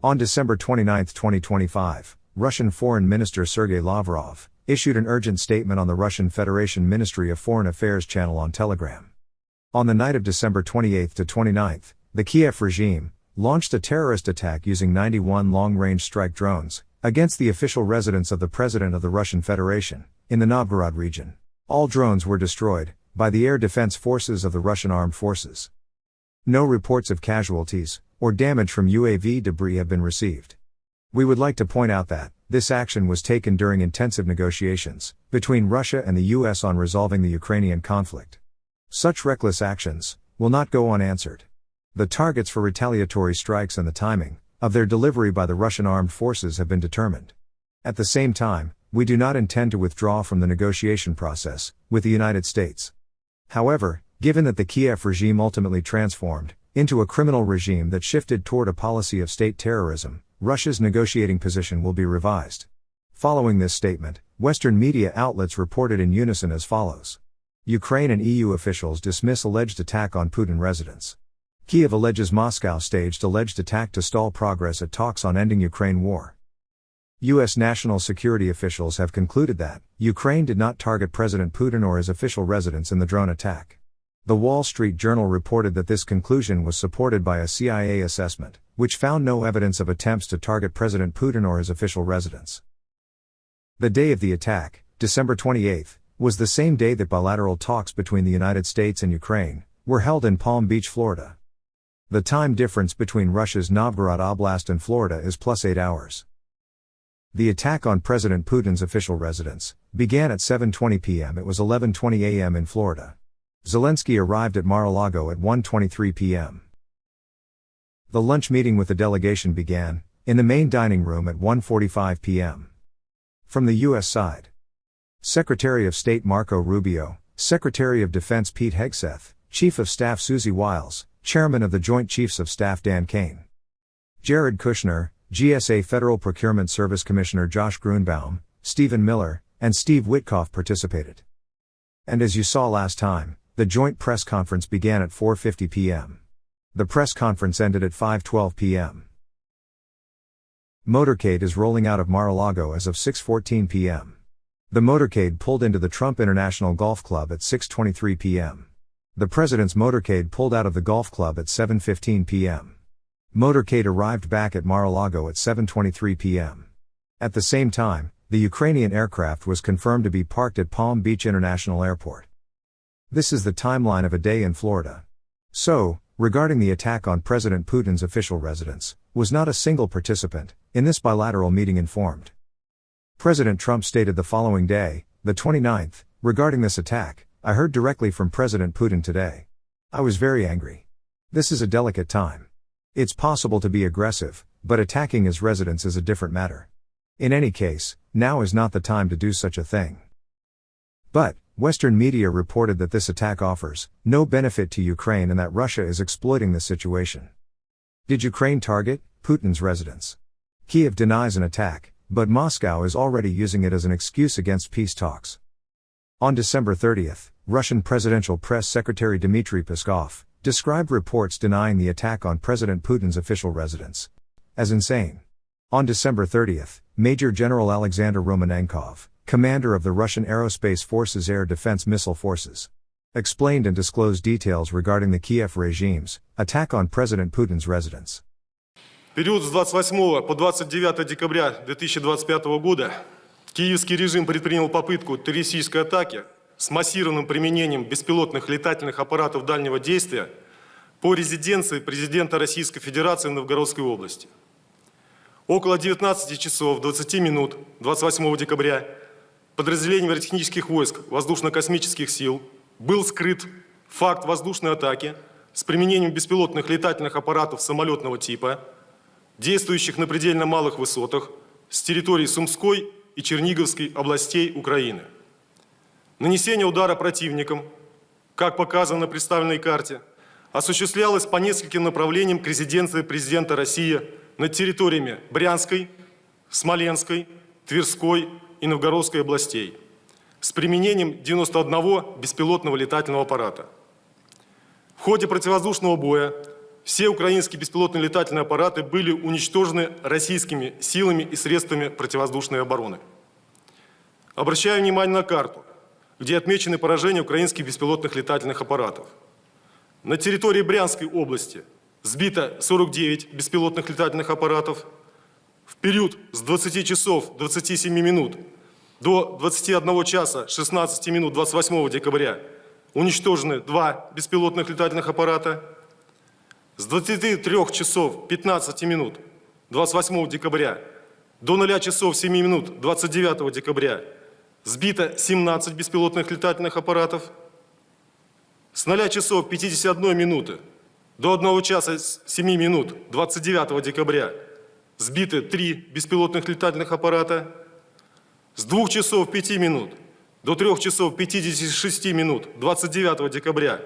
On December 29, 2025, Russian Foreign Minister Sergei Lavrov issued an urgent statement on the Russian Federation Ministry of Foreign Affairs channel on Telegram. On the night of December 28 to 29, the Kiev regime launched a terrorist attack using 91 long-range strike drones against the official residence of the President of the Russian Federation, in the Novgorod region. All drones were destroyed by the air defense forces of the Russian armed forces. No reports of casualties or damage from UAV debris have been received. We would like to point out that this action was taken during intensive negotiations between Russia and the US on resolving the Ukrainian conflict. Such reckless actions will not go unanswered. The targets for retaliatory strikes and the timing of their delivery by the Russian armed forces have been determined. At the same time, we do not intend to withdraw from the negotiation process with the United States. However, given that the Kiev regime ultimately transformed into a criminal regime that shifted toward a policy of state terrorism, Russia's negotiating position will be revised. Following this statement, Western media outlets reported in unison as follows. Ukraine and EU officials dismiss alleged attack on Putin residence. Kiev alleges Moscow staged alleged attack to stall progress at talks on ending Ukraine war. U.S. national security officials have concluded that Ukraine did not target President Putin or his official residence in the drone attack. The Wall Street Journal reported that this conclusion was supported by a CIA assessment, which found no evidence of attempts to target President Putin or his official residence. The day of the attack, December 28, was the same day that bilateral talks between the United States and Ukraine were held in Palm Beach, Florida. The time difference between Russia's Novgorod Oblast and Florida is +8 hours. The attack on President Putin's official residence began at 7:20 p.m. It was 11:20 a.m. in Florida. Zelensky arrived at Mar-a-Lago at 1:23 p.m. The lunch meeting with the delegation began in the main dining room at 1:45 p.m. From the U.S. side, Secretary of State Marco Rubio, Secretary of Defense Pete Hegseth, Chief of Staff Susie Wiles, Chairman of the Joint Chiefs of Staff Dan Kane, Jared Kushner, GSA Federal Procurement Service Commissioner Josh Grunbaum, Stephen Miller, and Steve Witkoff participated. And as you saw last time, the joint press conference began at 4:50 p.m. The press conference ended at 5:12 p.m. Motorcade is rolling out of Mar-a-Lago as of 6:14 p.m. The motorcade pulled into the Trump International Golf Club at 6:23 p.m. The President's motorcade pulled out of the golf club at 7:15 p.m. Motorcade arrived back at Mar-a-Lago at 7:23 p.m. At the same time, the Ukrainian aircraft was confirmed to be parked at Palm Beach International Airport. This is the timeline of a day in Florida. So, regarding the attack on President Putin's official residence, was not a single participant in this bilateral meeting informed. President Trump stated the following day, the 29th, regarding this attack, I heard directly from President Putin today. I was very angry. This is a delicate time. It's possible to be aggressive, but attacking his residence is a different matter. In any case, now is not the time to do such a thing. But, Western media reported that this attack offers no benefit to Ukraine and that Russia is exploiting the situation. Did Ukraine target Putin's residence? Kiev denies an attack, but Moscow is already using it as an excuse against peace talks. On December 30th, Russian Presidential Press Secretary Dmitry Peskov described reports denying the attack on President Putin's official residence as insane. On December 30th, Major General Alexander Romanenkov, commander of the Russian Aerospace Forces Air Defense Missile Forces, explained and disclosed details regarding the Kiev regime's attack on President Putin's residence. Период с 28 по 29 декабря 2025 года киевский режим предпринял попытку террористической атаки с массированным применением беспилотных летательных аппаратов дальнего действия по резиденции президента Российской Федерации в Новгородской области. Около 19 часов 20 минут 28 декабря подразделением аэротехнических войск воздушно-космических сил был скрыт факт воздушной атаки с применением беспилотных летательных аппаратов самолетного типа, действующих на предельно малых высотах с территории Сумской и Черниговской областей Украины. Нанесение удара противником, как показано на представленной карте, осуществлялось по нескольким направлениям к резиденции президента России над территориями Брянской, Смоленской, Тверской и Новгородской областей с применением 91 беспилотного летательного аппарата. В ходе противовоздушного боя все украинские беспилотные летательные аппараты были уничтожены российскими силами и средствами противовоздушной обороны. Обращаю внимание на карту, где отмечены поражения украинских беспилотных летательных аппаратов. На территории Брянской области сбито 49 беспилотных летательных аппаратов. В период с 20 часов 27 минут до 21 часа 16 минут 28 декабря уничтожены 2 беспилотных летательных аппарата. С 23 часов 15 минут 28 декабря до 0 часов 7 минут 29 декабря сбито 17 беспилотных летательных аппаратов. С 0 часов 51 минуты до 1 часа 7 минут 29 декабря сбиты 3 беспилотных летательных аппарата. С 2 часов 5 минут до 3 часов 56 минут 29 декабря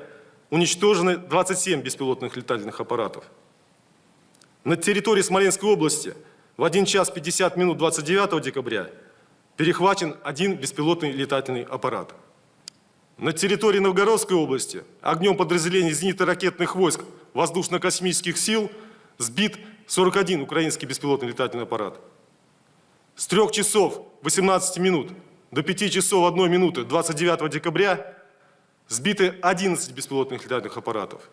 уничтожены 27 беспилотных летательных аппаратов. На территории Смоленской области в 1 час 50 минут 29 декабря перехвачен 1 беспилотный летательный аппарат. На территории Новгородской области огнем подразделений зенитно-ракетных войск воздушно-космических сил сбит 41 украинский беспилотный летательный аппарат. С 3 часов 18 минут до 5 часов 1 минуты 29 декабря сбиты 11 беспилотных летательных аппаратов.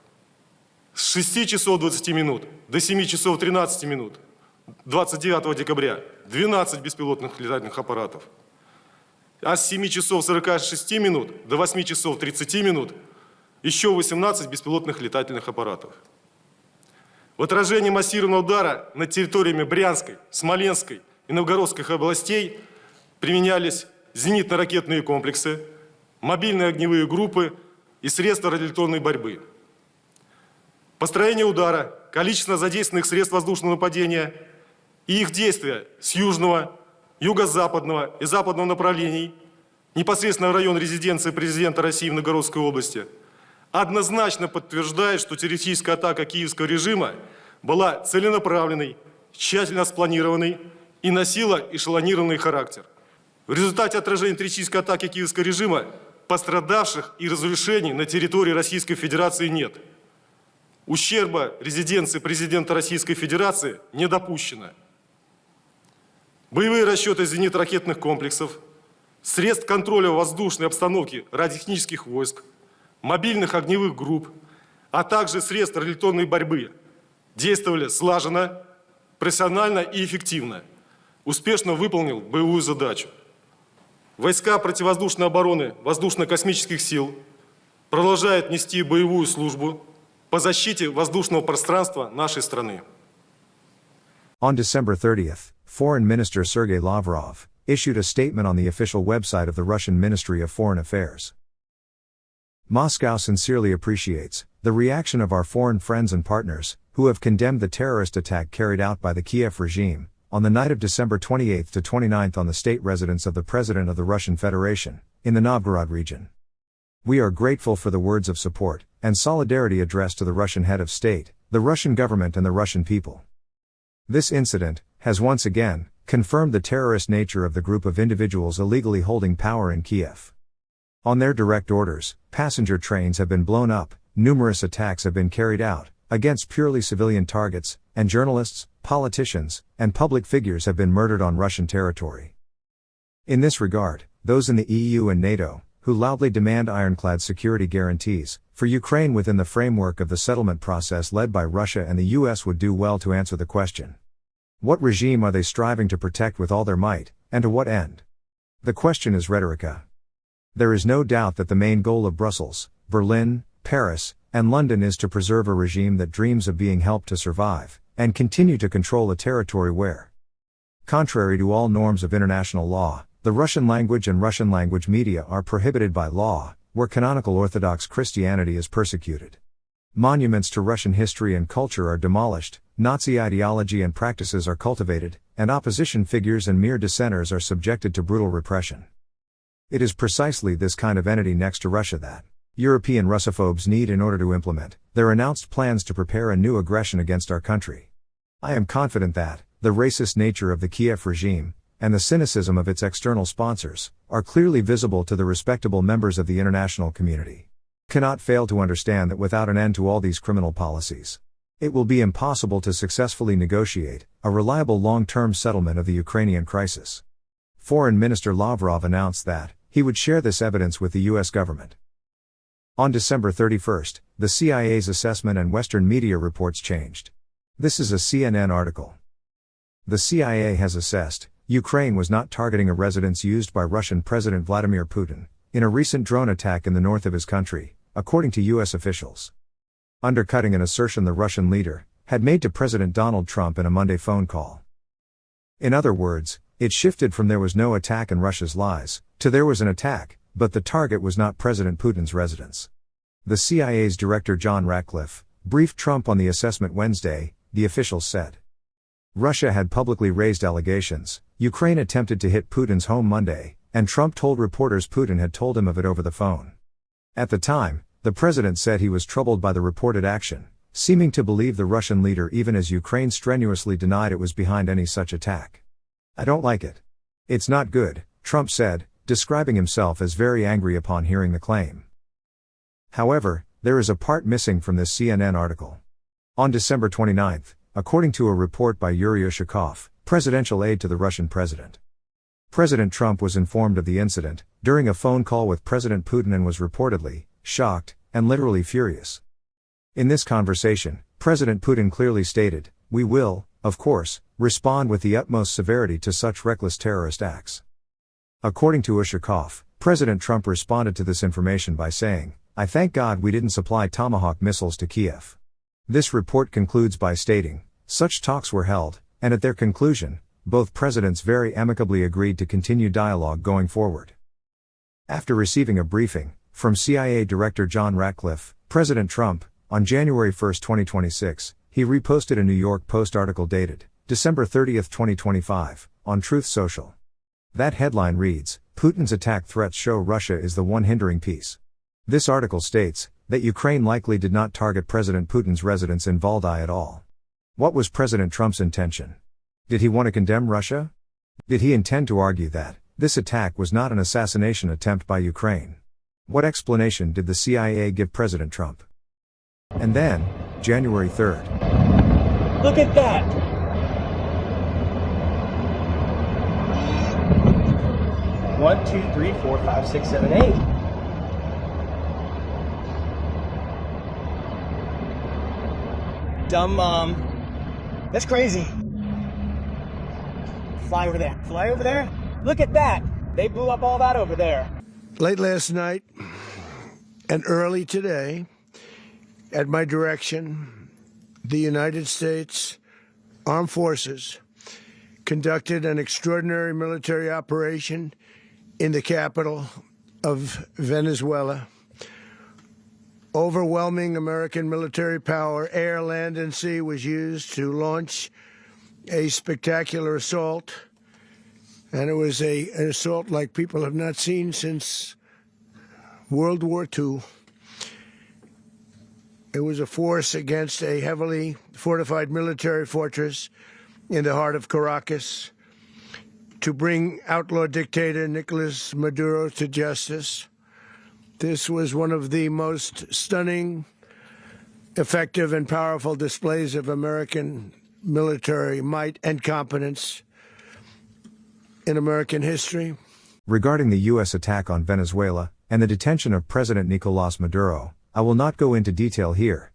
С 6 часов 20 минут до 7 часов 13 минут 29 декабря 12 беспилотных летательных аппаратов. А с 7 часов 46 минут до 8 часов 30 минут еще 18 беспилотных летательных аппаратов. В отражении массированного удара над территориями Брянской, Смоленской и Новгородской областей применялись зенитно-ракетные комплексы, мобильные огневые группы и средства радиоэлектронной борьбы. Построение удара, количество задействованных средств воздушного нападения и их действия с южного, юго-западного и западного направлений, непосредственно в район резиденции президента России в Новгородской области, однозначно подтверждает, что террористическая атака киевского режима была целенаправленной, тщательно спланированной и носила эшелонированный характер. В результате отражения террористической атаки киевского режима пострадавших и разрушений на территории Российской Федерации нет. Ущерба резиденции президента Российской Федерации не допущено. Боевые расчеты зенитно-ракетных комплексов, средств контроля воздушной обстановки радиотехнических войск, мобильных огневых групп, а также средств радиоэлектронной борьбы действовали слаженно, профессионально и эффективно, успешно выполнил боевую задачу. Войска противовоздушной обороны воздушно-космических сил продолжают нести боевую службу по защите воздушного пространства нашей страны. On December 30th, Foreign Minister Sergei Lavrov issued a statement on the official website of the Russian Ministry of Foreign Affairs. Moscow sincerely appreciates the reaction of our foreign friends and partners, who have condemned the terrorist attack carried out by the Kiev regime, on the night of December 28 to 29 on the state residence of the President of the Russian Federation, in the Novgorod region. We are grateful for the words of support and solidarity addressed to the Russian head of state, the Russian government and the Russian people. This incident has once again confirmed the terrorist nature of the group of individuals illegally holding power in Kiev. On their direct orders, passenger trains have been blown up, numerous attacks have been carried out against purely civilian targets, and journalists, politicians, and public figures have been murdered on Russian territory. In this regard, those in the EU and NATO, who loudly demand ironclad security guarantees for Ukraine within the framework of the settlement process led by Russia and the US, would do well to answer the question. What regime are they striving to protect with all their might, and to what end? The question is rhetorica. There is no doubt that the main goal of Brussels, Berlin, Paris, and London is to preserve a regime that dreams of being helped to survive, and continue to control a territory where, contrary to all norms of international law, the Russian language and Russian language media are prohibited by law, where canonical Orthodox Christianity is persecuted. Monuments to Russian history and culture are demolished, Nazi ideology and practices are cultivated, and opposition figures and mere dissenters are subjected to brutal repression. It is precisely this kind of entity next to Russia that European Russophobes need in order to implement their announced plans to prepare a new aggression against our country. I am confident that the racist nature of the Kiev regime, and the cynicism of its external sponsors, are clearly visible to the respectable members of the international community. Cannot fail to understand that without an end to all these criminal policies, It will be impossible to successfully negotiate a reliable long-term settlement of the Ukrainian crisis. Foreign Minister Lavrov announced that he would share this evidence with the U.S. government. On December 31st, the CIA's assessment and Western media reports changed. This is a CNN article. The CIA has assessed Ukraine was not targeting a residence used by Russian President Vladimir Putin in a recent drone attack in the north of his country, according to U.S. officials, undercutting an assertion the Russian leader had made to President Donald Trump in a Monday phone call. In other words, it shifted from there was no attack and Russia's lies, to there was an attack, but the target was not President Putin's residence. The CIA's director John Ratcliffe briefed Trump on the assessment Wednesday, the officials said. Russia had publicly raised allegations. Ukraine attempted to hit Putin's home Monday, and Trump told reporters Putin had told him of it over the phone. At the time, the president said he was troubled by the reported action, seeming to believe the Russian leader even as Ukraine strenuously denied it was behind any such attack. I don't like it. It's not good, Trump said, describing himself as very angry upon hearing the claim. However, there is a part missing from this CNN article. On December 29, according to a report by Yuri Ushakov, presidential aide to the Russian president, President Trump was informed of the incident during a phone call with President Putin and was reportedly shocked and literally furious. In this conversation, President Putin clearly stated, "We will, of course, respond with the utmost severity to such reckless terrorist acts." According to Ushakov, President Trump responded to this information by saying, "I thank God we didn't supply Tomahawk missiles to Kiev." This report concludes by stating, such talks were held, and at their conclusion, both presidents very amicably agreed to continue dialogue going forward. After receiving a briefing from CIA Director John Ratcliffe, President Trump, on January 1, 2026, he reposted a New York Post article dated December 30, 2025, on Truth Social. That headline reads, "Putin's attack threats show Russia is the one hindering peace." This article states that Ukraine likely did not target President Putin's residence in Valdai at all. What was President Trump's intention? Did he want to condemn Russia? Did he intend to argue that this attack was not an assassination attempt by Ukraine? What explanation did the CIA give President Trump? And then, January 3rd. Look at that! One, two, three, four, five, six, seven, eight. Dumb mom. That's crazy. Fly over there. Fly over there? Look at that! They blew up all that over there. Late last night and early today, at my direction, the United States Armed Forces conducted an extraordinary military operation in the capital of Venezuela. Overwhelming American military power, air, land, and sea, was used to launch a spectacular assault. And it was an assault like people have not seen since World War II. It was a force against a heavily fortified military fortress in the heart of Caracas to bring outlaw dictator Nicolas Maduro to justice. This was one of the most stunning, effective, and powerful displays of American military might and competence in American history. Regarding the U.S. attack on Venezuela and the detention of President Nicolas Maduro, I will not go into detail here.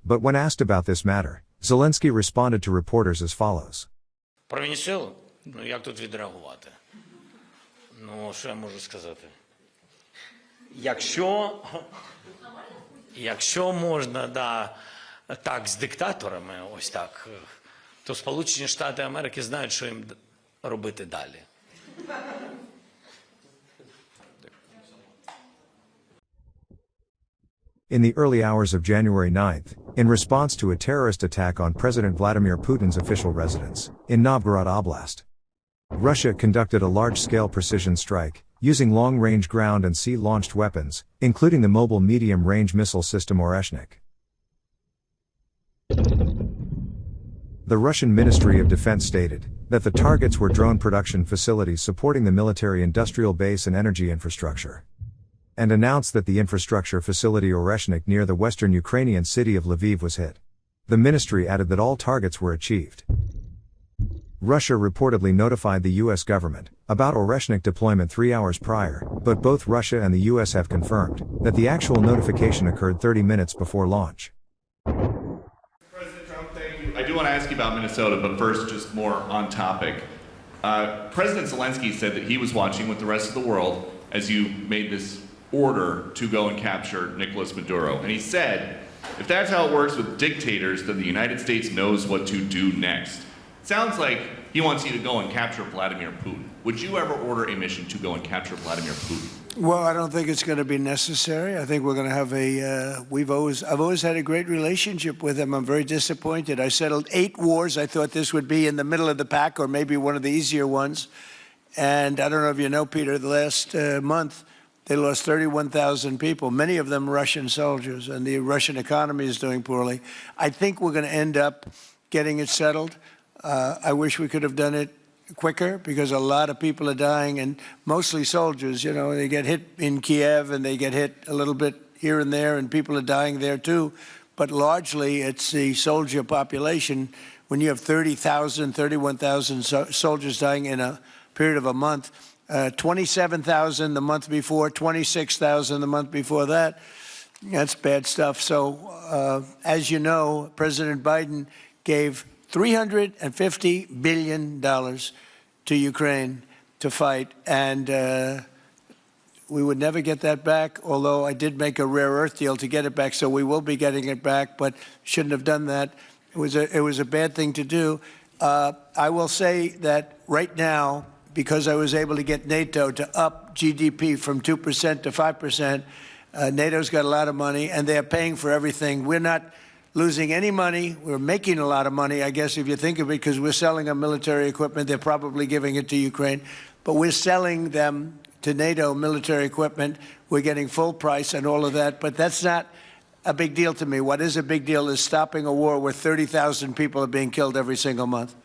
But when asked about this matter, Zelensky responded to reporters as follows. Про Венесуелу? Ну, як тут відреагувати? Ну, що я можу сказати? Якщо можна, да, так, з диктаторами, ось так, то Сполучені Штати Америки знають, що їм робити далі. In the early hours of January 9th, in response to a terrorist attack on President Vladimir Putin's official residence in Novgorod Oblast, Russia conducted a large-scale precision strike, using long-range ground and sea-launched weapons, including the mobile medium-range missile system Oreshnik. The Russian Ministry of Defense stated that the targets were drone production facilities supporting the military-industrial base and energy infrastructure, and announced that the infrastructure facility Oreshnik near the western Ukrainian city of Lviv was hit. The ministry added that all targets were achieved. Russia reportedly notified the U.S. government about Oreshnik deployment 3 hours prior, but both Russia and the U.S. have confirmed that the actual notification occurred 30 minutes before launch. President Trump, thank you. I do want to ask you about Minnesota, but first, just more on topic. President Zelensky said that he was watching with the rest of the world as you made this order to go and capture Nicolas Maduro. And he said, if that's how it works with dictators, then the United States knows what to do next. Sounds like he wants you to go and capture Vladimir Putin. Would you ever order a mission to go and capture Vladimir Putin? Well, I don't think it's going to be necessary. I think we're going to have I've always had a great relationship with him. I'm very disappointed. I settled 8 wars. I thought this would be in the middle of the pack or maybe one of the easier ones. And I don't know if you know, Peter, the last month, they lost 31,000 people, many of them Russian soldiers, and the Russian economy is doing poorly. I think we're going to end up getting it settled. I wish we could have done it quicker because a lot of people are dying, and mostly soldiers. You know, they get hit in Kiev and they get hit a little bit here and there, and people are dying there too. But largely, it's the soldier population. When you have 30,000, 31,000 soldiers dying in a period of a month, 27,000 the month before, 26,000 the month before that, that's bad stuff. So, as you know, President Biden gave $350 billion to Ukraine to fight, and we would never get that back, although I did make a rare earth deal to get it back, so we will be getting it back, but shouldn't have done that. It was a bad thing to do. I will say that right now, because I was able to get NATO to up GDP from 2% to 5%, NATO's got a lot of money, and they're paying for everything. We're not losing any money. We're making a lot of money, I guess, if you think of it, because we're selling them military equipment. They're probably giving it to Ukraine. But we're selling them to NATO military equipment. We're getting full price and all of that. But that's not a big deal to me. What is a big deal is stopping a war where 30,000 people are being killed every single month.